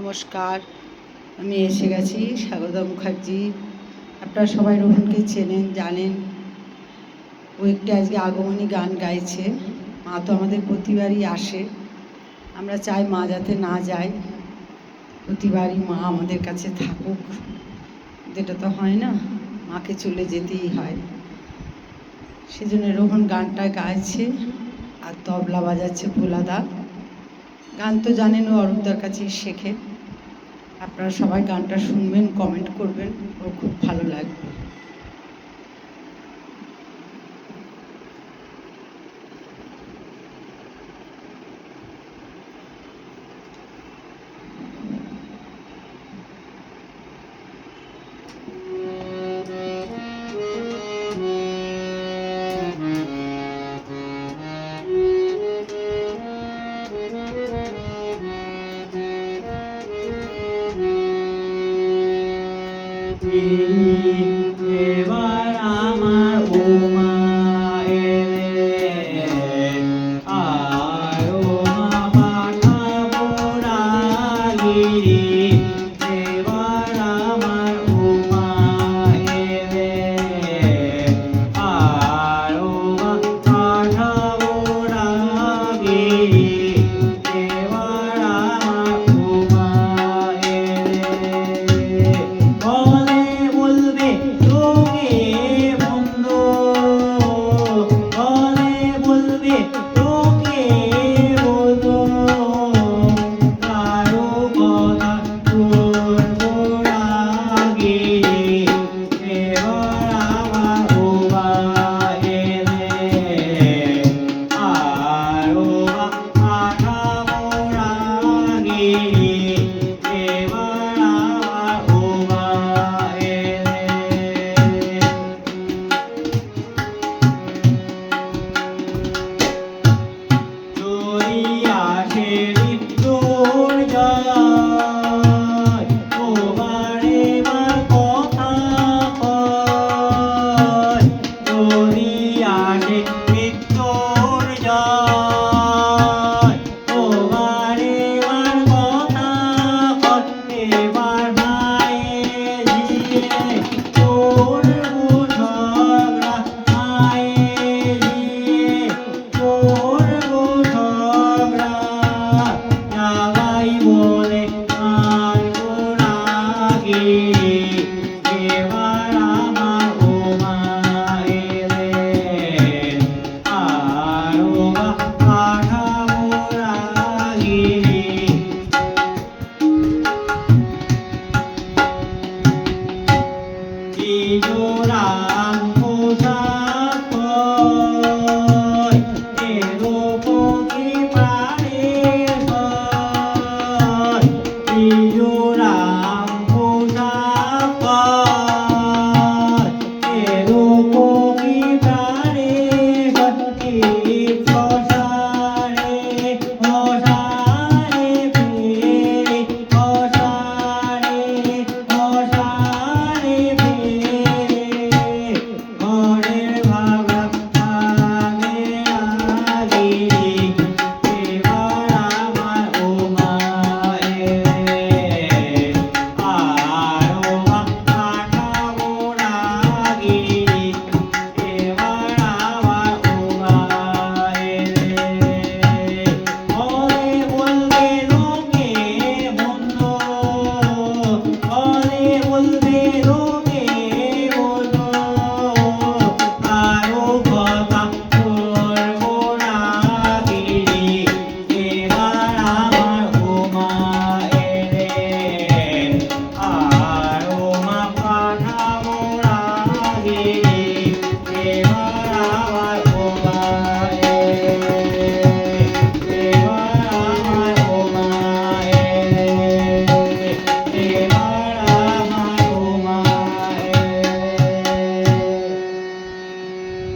নমস্কার, আমি এসে গেছি স্বাগতা মুখার্জি। আপনারা সবাই রোহনকে চেনেন, জানেন। ও একটি আজকে আগমনী গান গাইছে। মা তো আমাদের প্রতিবারই আসে, আমরা চাই মা যাতে না যায়, প্রতিবারই মা আমাদের কাছে থাকুক। এটা তো হয় না, মাকে চলে যেতেই হয়। সেজন্য রোহন গানটা গাইছে আর তবলা বাজাচ্ছে ভোলাদা। গান তো জানেন, ও অরূপদার কাছেই শেখে। আপনারা সবাই গানটা শুনবেন, কমেন্ট করবেন, ওর খুব ভালো লাগবে। Eva